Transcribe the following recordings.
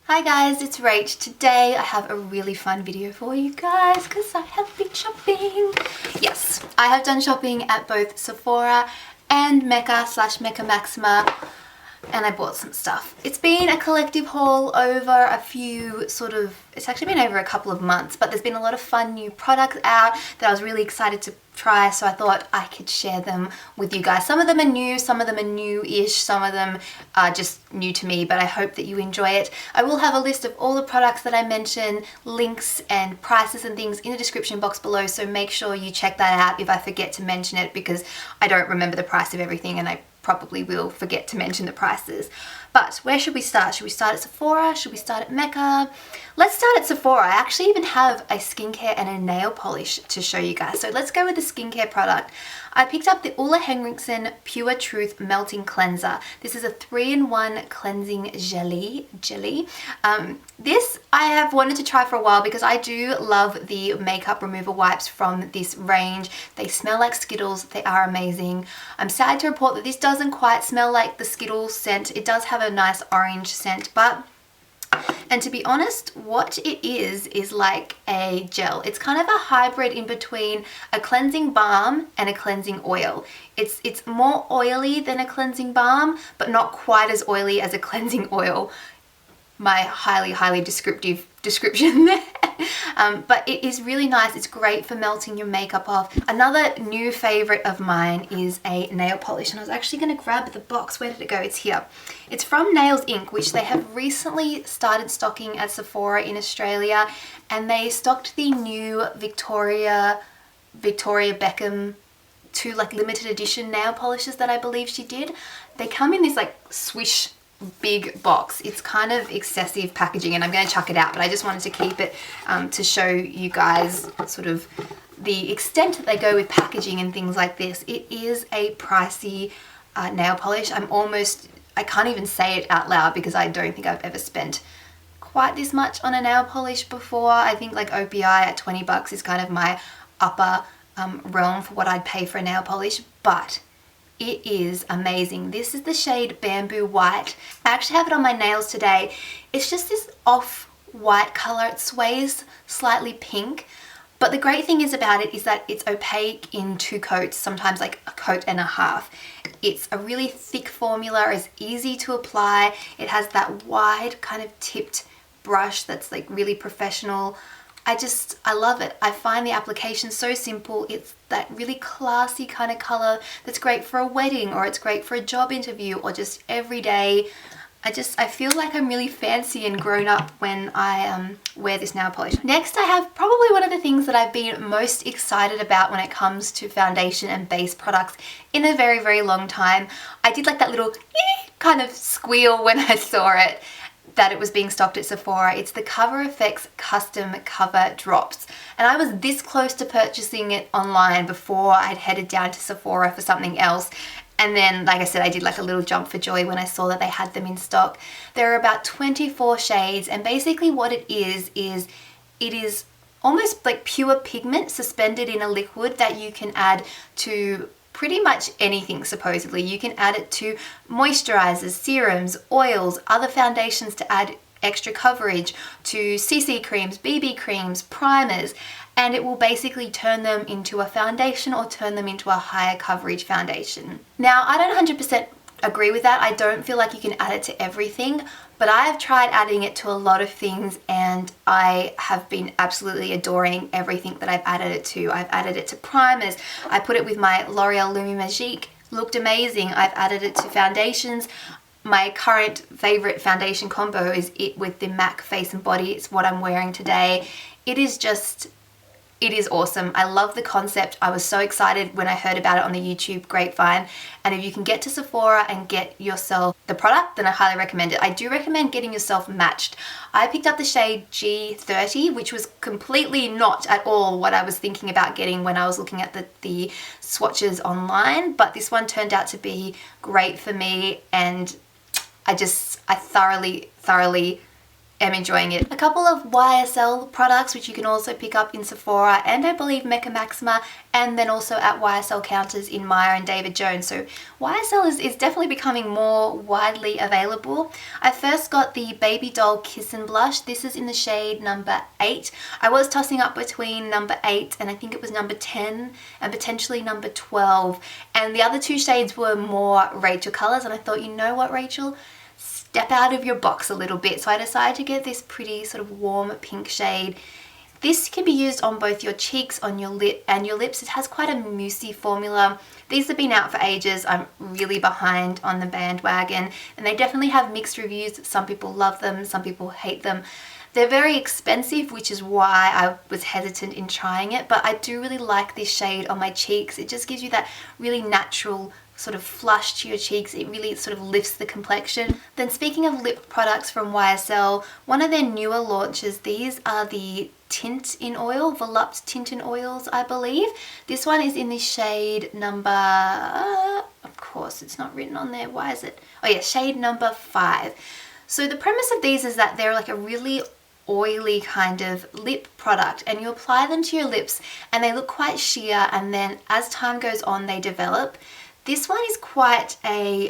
Hi guys, it's Rach. Today I have a really fun video for you guys because I have been shopping. Yes, I have done shopping at both Sephora and Mecca Maxima, and I bought some stuff. It's been a collective haul over a few it's actually been over a couple of months, but there's been a lot of fun new products out that I was really excited to try, so I thought I could share them with you guys. Some of them are new, some of them are new-ish, some of them are just new to me, but I hope that you enjoy it. I will have a list of all the products that I mention, links and prices and things in the description box below, so make sure you check that out if I forget to mention it, because I don't remember the price of everything and I probably will forget to mention the prices. But where should we start? Should we start at Sephora? Should we start at Mecca? Let's start at Sephora. I actually even have a skincare and a nail polish to show you guys. So let's go with the skincare product. I picked up the Henriksen Pure Truth Melting Cleanser. This is a 3-in-1 cleansing jelly. This I have wanted to try for a while because I do love the makeup remover wipes from this range. They smell like Skittles. They are amazing. I'm sad to report that this doesn't quite smell like the Skittles scent. It does have a nice orange scent, and to be honest, what it is like a gel. It's kind of a hybrid in between a cleansing balm and a cleansing oil. It's more oily than a cleansing balm, but not quite as oily as a cleansing oil. My highly descriptive description there. But it is really nice. It's great for melting your makeup off. Another new favorite of mine is a nail polish, and I was actually going to grab the box. Where did it go? It's here. It's from Nails Inc., which they have recently started stocking at Sephora in Australia, and they stocked the new Victoria Beckham 2 limited edition nail polishes that I believe she did. They come in this swish big box. It's kind of excessive packaging, and I'm going to chuck it out, but I just wanted to keep it to show you guys sort of the extent that they go with packaging and things like this. It is a pricey nail polish. I can't even say it out loud because I don't think I've ever spent quite this much on a nail polish before. I think OPI at 20 bucks is kind of my upper realm for what I'd pay for a nail polish, but it is amazing. This is the shade Bamboo White. I actually have it on my nails today. It's just this off-white color. It sways slightly pink, but the great thing about it is that it's opaque in 2 coats, sometimes a coat and a half. It's a really thick formula. It's easy to apply. It has that wide kind of tipped brush that's really professional. I love it. I find the application so simple. It's that really classy kind of color that's great for a wedding, or it's great for a job interview, or just every day. I feel like I'm really fancy and grown up when I wear this nail polish. Next, I have probably one of the things that I've been most excited about when it comes to foundation and base products in a very long time. I did that little kind of squeal when I saw it, that it was being stocked at Sephora. It's the Cover FX Custom Cover Drops. And I was this close to purchasing it online before I'd headed down to Sephora for something else. And then, like I said, I did a little jump for joy when I saw that they had them in stock. There are about 24 shades, and basically what it is almost pure pigment suspended in a liquid that you can add to pretty much anything, supposedly. You can add it to moisturizers, serums, oils, other foundations to add extra coverage, to CC creams, BB creams, primers, and it will basically turn them into a foundation or turn them into a higher coverage foundation. Now, I don't 100% agree with that. I don't feel like you can add it to everything, but I have tried adding it to a lot of things, and I have been absolutely adoring everything that I've added it to. I've added it to primers. I put it with my L'Oreal Lumi Magique. Looked amazing. I've added it to foundations. My current favorite foundation combo is it with the MAC Face and Body. It's what I'm wearing today. It is awesome. I love the concept. I was so excited when I heard about it on the YouTube grapevine. And if you can get to Sephora and get yourself the product, then I highly recommend it. I do recommend getting yourself matched. I picked up the shade G30, which was completely not at all what I was thinking about getting when I was looking at the swatches online. But this one turned out to be great for me, and I thoroughly am enjoying it. A couple of YSL products which you can also pick up in Sephora and I believe Mecca Maxima, and then also at YSL counters in Maya and David Jones. So YSL is definitely becoming more widely available. I first got the Baby Doll Kiss and Blush. This is in the shade number 8. I was tossing up between number 8 and I think it was number 10 and potentially number 12. And the other two shades were more Rachael colours, and I thought, you know what, Rachael? Step out of your box a little bit. So I decided to get this pretty sort of warm pink shade. This can be used on both your cheeks, on your lip and your lips. It has quite a moussey formula. These have been out for ages. I'm really behind on the bandwagon and they definitely have mixed reviews. Some people love them, some people hate them. They're very expensive, which is why I was hesitant in trying it, but I do really like this shade on my cheeks. It just gives you that really natural sort of flush to your cheeks. It really sort of lifts the complexion. Then speaking of lip products from YSL, one of their newer launches, these are the Tint-in-Oil, Volupté Tint-in-Oils, I believe. This one is in the shade number, of course it's not written on there, why is it? Oh yeah, shade number 5. So the premise of these is that they're like a really oily kind of lip product, and you apply them to your lips and they look quite sheer, and then as time goes on they develop. This one is quite a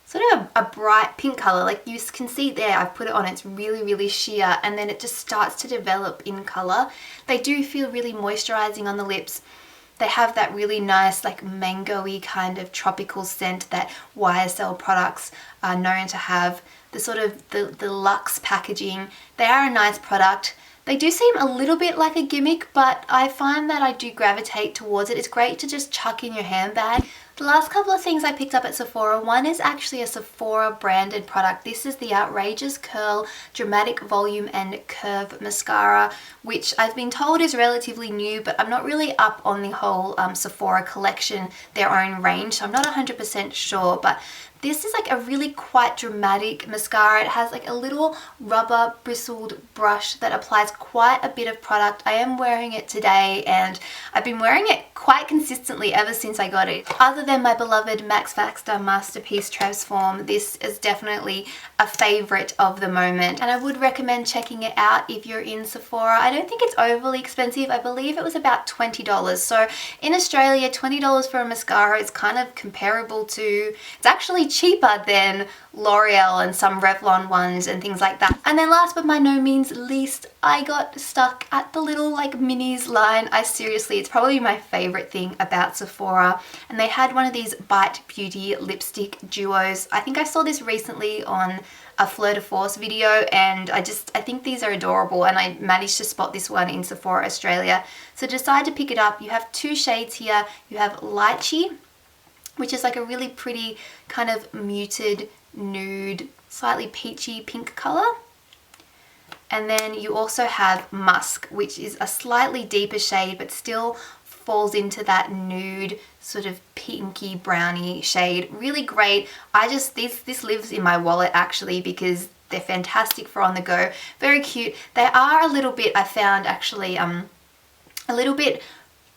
sort of a bright pink color. Like you can see there, I've put it on, it's really sheer, and then it just starts to develop in color. They do feel really moisturizing on the lips. They have that really nice like mango-y kind of tropical scent that YSL products are known to have. The sort of the luxe packaging. They are a nice product. They do seem a little bit like a gimmick, but I find that I do gravitate towards it. It's great to just chuck in your handbag. The last couple of things I picked up at Sephora, one is actually a Sephora branded product. This is the Outrageous Curl Dramatic Volume and Curve Mascara, which I've been told is relatively new, but I'm not really up on the whole Sephora Collection, their own range, so I'm not 100% sure, but this is like a really quite dramatic mascara. It has like a little rubber bristled brush that applies quite a bit of product. I am wearing it today and I've been wearing it quite consistently ever since I got it. Other than my beloved Max Factor Masterpiece Transform, this is definitely a favorite of the moment, and I would recommend checking it out if you're in Sephora. I don't think it's overly expensive. I believe it was about $20. So in Australia, $20 for a mascara is kind of comparable to, it's actually cheaper than L'Oreal and some Revlon ones and things like that. And then last but by no means least, I got stuck at the little like minis line. Seriously, it's probably my favorite thing about Sephora, and they had one of these Bite Beauty lipstick duos. I think I saw this recently on a Fleur de Force video, and I think these are adorable, and I managed to spot this one in Sephora Australia, so decided to pick it up. You have two shades here. You have Lychee, which is like a really pretty kind of muted nude, slightly peachy pink color. And then you also have Musk, which is a slightly deeper shade but still falls into that nude sort of pinky brownie shade. Really great. This lives in my wallet actually because they're fantastic for on the go. Very cute. They are a little bit, I found actually a little bit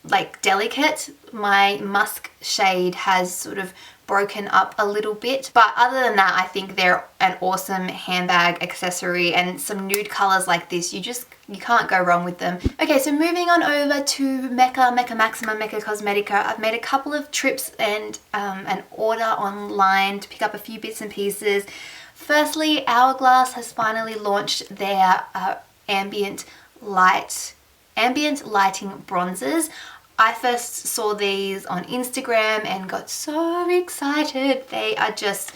like delicate. My Musk shade has sort of broken up a little bit, but other than that I think they're an awesome handbag accessory, and some nude colors like this, you can't go wrong with them. Okay, so moving on over to Mecca Maxima, Mecca Cosmetica. I've made a couple of trips and an order online to pick up a few bits and pieces. Firstly, Hourglass has finally launched their ambient lighting bronzers. I first saw these on Instagram and got so excited. They are just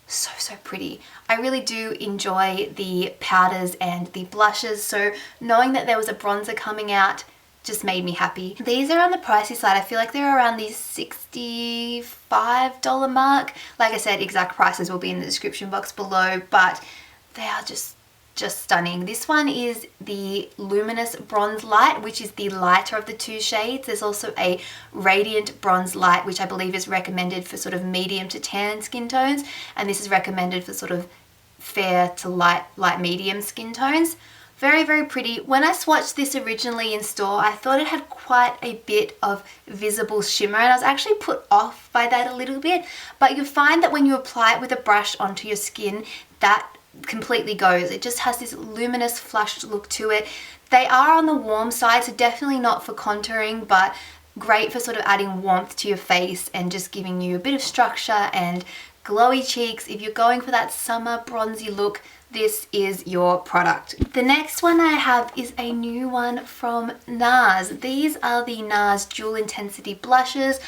so pretty. I really do enjoy the powders and the blushes, so knowing that there was a bronzer coming out just made me happy. These are on the pricey side. I feel like they're around the $65 mark. Like I said, exact prices will be in the description box below, but they are just stunning. This one is the Luminous Bronze Light, which is the lighter of the two shades. There's also a Radiant Bronze Light, which I believe is recommended for sort of medium to tan skin tones, and this is recommended for sort of fair to light medium skin tones. Very pretty. When I swatched this originally in store, I thought it had quite a bit of visible shimmer, and I was actually put off by that a little bit, but you find that when you apply it with a brush onto your skin, that completely goes. It just has this luminous flushed look to it. They are on the warm side, so definitely not for contouring, but great for sort of adding warmth to your face and just giving you a bit of structure and glowy cheeks. If you're going for that summer bronzy look, this is your product. The next one I have is a new one from NARS. These are the NARS Dual Intensity Blushes.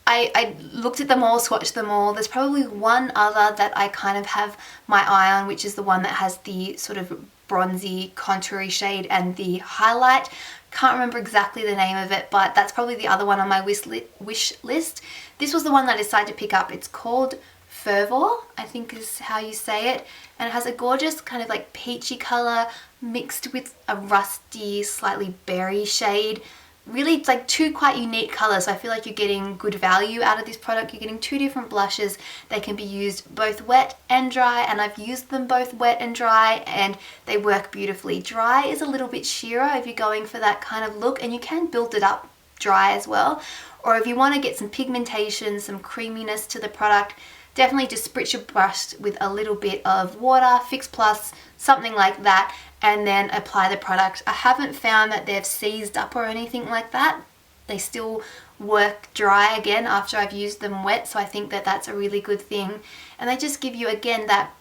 I looked at them all, swatched them all. There's probably one other that I kind of have my eye on, which is the one that has the sort of bronzy contoury shade and the highlight. Can't remember exactly the name of it, but that's probably the other one on my wish list. This was the one that I decided to pick up. It's called Fervor, I think is how you say it, and it has a gorgeous kind of like peachy color mixed with a rusty, slightly berry shade. Really, it's like two quite unique colors, so I feel like you're getting good value out of this product. You're getting two different blushes. They can be used both wet and dry, and I've used them both wet and dry, and they work beautifully. Dry is a little bit sheerer if you're going for that kind of look, and you can build it up dry as well. Or if you want to get some pigmentation, some creaminess to the product, definitely just spritz your brush with a little bit of water, Fix Plus, something like that, and then apply the product. I haven't found that they've seized up or anything like that. They still work dry again after I've used them wet, so I think that that's a really good thing. And they just give you, again, that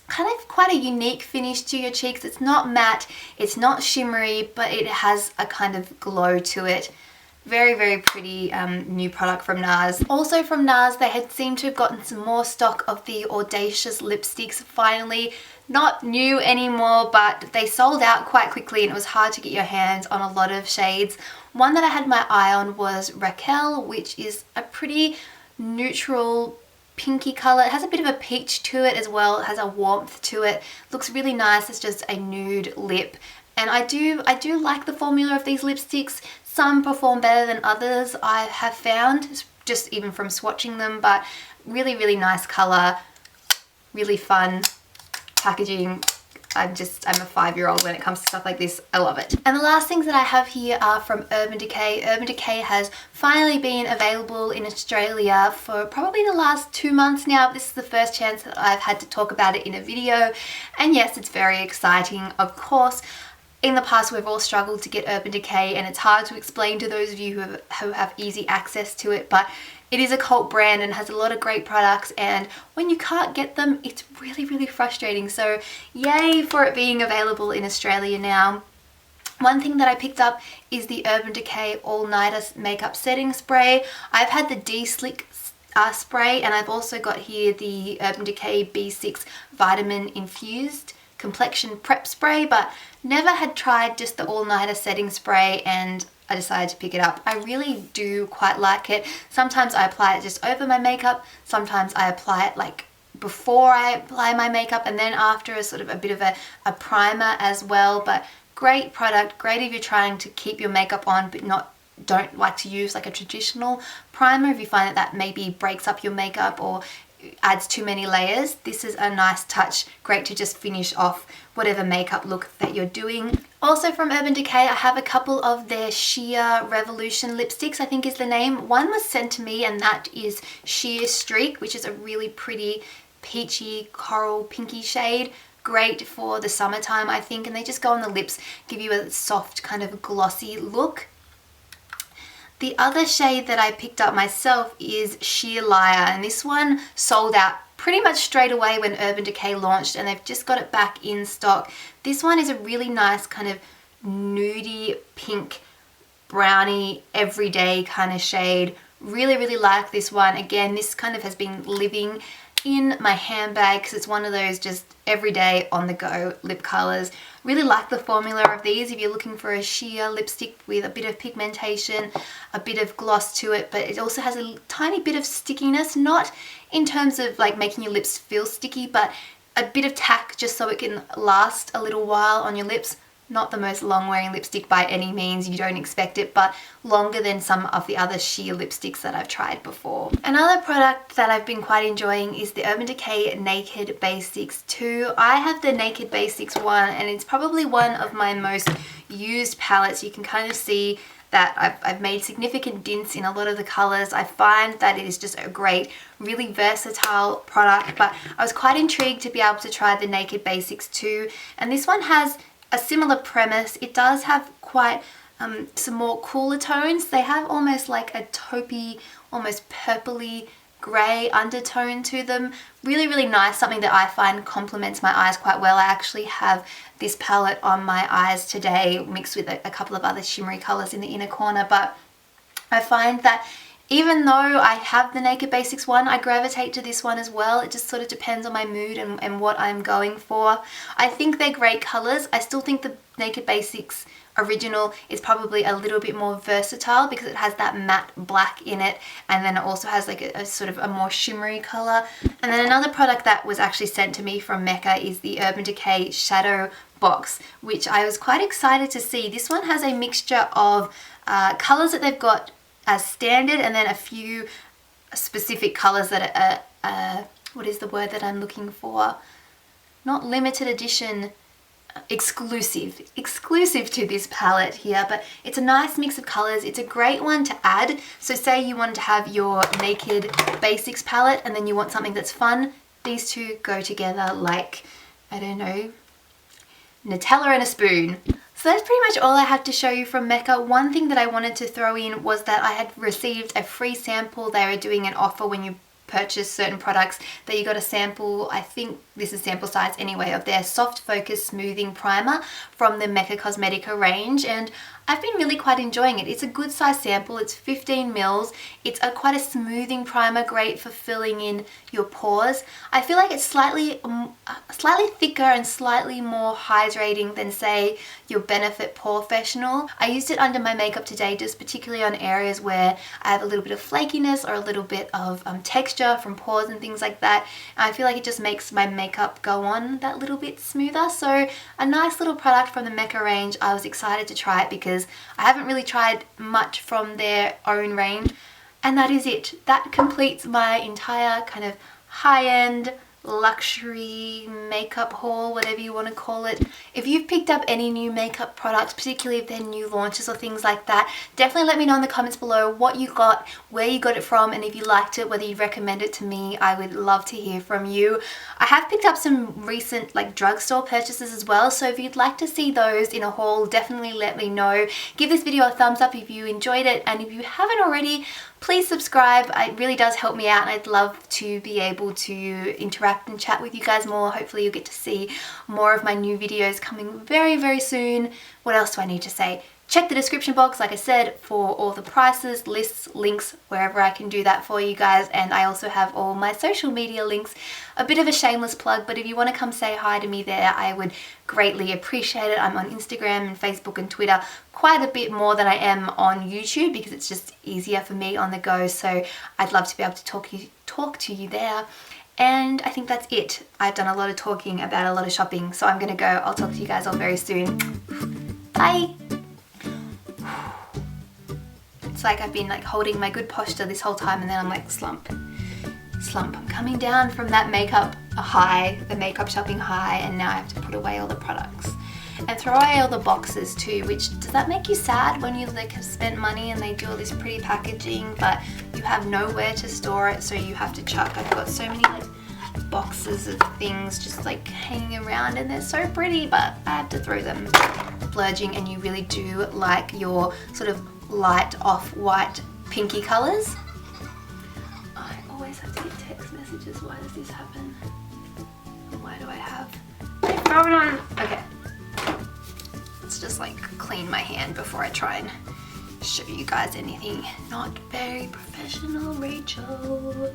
kind of quite a unique finish to your cheeks. It's not matte, it's not shimmery, but it has a kind of glow to it. Very, very pretty new product from NARS. Also from NARS, they had seemed to have gotten some more stock of the Audacious lipsticks finally. Not new anymore, but they sold out quite quickly and it was hard to get your hands on a lot of shades. One that I had my eye on was Rachael, which is a pretty neutral pinky color. It has a bit of a peach to it as well. It has a warmth to it. Looks really nice. It's just a nude lip. And I do like the formula of these lipsticks. Some perform better than others, I have found, just even from swatching them, but really, really nice color, really fun packaging. I'm a 5-year-old when it comes to stuff like this. I love it. And the last things that I have here are from Urban Decay. Urban Decay has finally been available in Australia for probably the last 2 months now. This is the first chance that I've had to talk about it in a video. And yes, it's very exciting, of course. In the past, we've all struggled to get Urban Decay, and it's hard to explain to those of you who have easy access to it, but it is a cult brand and has a lot of great products, and when you can't get them, it's really, really frustrating. So yay for it being available in Australia now. One thing that I picked up is the Urban Decay All Nighter Makeup Setting Spray. I've had the D-Slick spray, and I've also got here the Urban Decay B6 Vitamin Infused Complexion Prep Spray, but never had tried just the all-nighter setting spray, and I decided to pick it up. I really do quite like it. Sometimes I apply it just over my makeup, sometimes I apply it like before I apply my makeup and then after, as sort of a bit of a primer as well. But great product, great if you're trying to keep your makeup on but don't like to use like a traditional primer. If you find that maybe breaks up your makeup or adds too many layers, this is a nice touch, great to just finish off whatever makeup look that you're doing. Also from Urban Decay, I have a couple of their Sheer Revolution lipsticks, I think is the name. One was sent to me, and that is Sheer Streak, which is a really pretty peachy coral pinky shade. Great for the summertime, I think, and they just go on the lips, give you a soft kind of glossy look. The other shade that I picked up myself is Sheer Liar, and this one sold out pretty much straight away when Urban Decay launched, and they've just got it back in stock. This one is a really nice kind of nudie pink brownie everyday kind of shade. Really, really like this one. Again, this kind of has been living in my handbag because it's one of those just everyday on the go lip colors. Really like the formula of these if you're looking for a sheer lipstick with a bit of pigmentation, a bit of gloss to it, but it also has a tiny bit of stickiness, not in terms of like making your lips feel sticky, but a bit of tack just so it can last a little while on your lips. Not the most long wearing lipstick by any means, you don't expect it, but longer than some of the other sheer lipsticks that I've tried before. Another product that I've been quite enjoying is the Urban Decay Naked Basics 2. I have the Naked Basics 1, and it's probably one of my most used palettes. You can kind of see that I've made significant dints in a lot of the colors. I find that it is just a great, really versatile product, but I was quite intrigued to be able to try the Naked Basics too. And this one has a similar premise. It does have quite some more cooler tones. They have almost like a taupey, almost purpley grey undertone to them. Really, really nice. Something that I find complements my eyes quite well. I actually have this palette on my eyes today mixed with a couple of other shimmery colours in the inner corner, but I find that even though I have the Naked Basics one, I gravitate to this one as well. It just sort of depends on my mood and what I'm going for. I think they're great colours. I still think the Naked Basics original is probably a little bit more versatile because it has that matte black in it, and then it also has like a sort of a more shimmery colour. And then another product that was actually sent to me from Mecca is the Urban Decay Shadow Box, which I was quite excited to see. This one has a mixture of colours that they've got as standard, and then a few specific colours that are, what is the word that I'm looking for? Not limited edition, exclusive to this palette here, but it's a nice mix of colours. It's a great one to add. So say you wanted to have your Naked Basics palette and then you want something that's fun, these two go together like, I don't know, Nutella and a spoon. So that's pretty much all I had to show you from Mecca. One thing that I wanted to throw in was that I had received a free sample. They were doing an offer when you purchase certain products that you got a sample, I think this is sample size anyway, of their Soft Focus Smoothing Primer from the Mecca Cosmetica range, and I've been really quite enjoying it. It's a good size sample, it's 15 mils. It's quite a smoothing primer, great for filling in your pores. I feel like it's slightly thicker and slightly more hydrating than say your Benefit Porefessional. I used it under my makeup today, just particularly on areas where I have a little bit of flakiness or a little bit of texture from pores and things like that. And I feel like it just makes my makeup go on that little bit smoother. So a nice little product from the Mecca range. I was excited to try it because I haven't really tried much from their own range. And that is it. That completes my entire kind of high-end luxury makeup haul, whatever you want to call it. If you've picked up any new makeup products, particularly if they're new launches or things like that, definitely let me know in the comments below what you got, where you got it from, and if you liked it, whether you'd recommend it to me. I would love to hear from you. I have picked up some recent like drugstore purchases as well, so if you'd like to see those in a haul, definitely let me know. Give this video a thumbs up if you enjoyed it, and if you haven't already, please subscribe. It really does help me out, and I'd love to be able to interact and chat with you guys more. Hopefully you'll get to see more of my new videos coming very, very soon. What else do I need to say? Check the description box, like I said, for all the prices, lists, links, wherever I can do that for you guys. And I also have all my social media links. A bit of a shameless plug, but if you want to come say hi to me there, I would greatly appreciate it. I'm on Instagram and Facebook and Twitter quite a bit more than I am on YouTube because it's just easier for me on the go. So I'd love to be able to talk to you there. And I think that's it. I've done a lot of talking about a lot of shopping, so I'm gonna go. I'll talk to you guys all very soon. Bye! It's like I've been like holding my good posture this whole time, and then I'm like slump. I'm coming down from that makeup high, the makeup shopping high, and now I have to put away all the products. And throw away all the boxes too, which, does that make you sad when you like have spent money and they do all this pretty packaging but you have nowhere to store it, so you have to chuck? I've got so many like boxes of things just like hanging around and they're so pretty, but I have to throw them. Splurging, and you really do like your sort of light off-white pinky colours. I always have to get text messages. Why does this happen? Why do I have my phone on? Okay. Let's just like clean my hand before I try and show you guys anything. Not very professional, Rachel.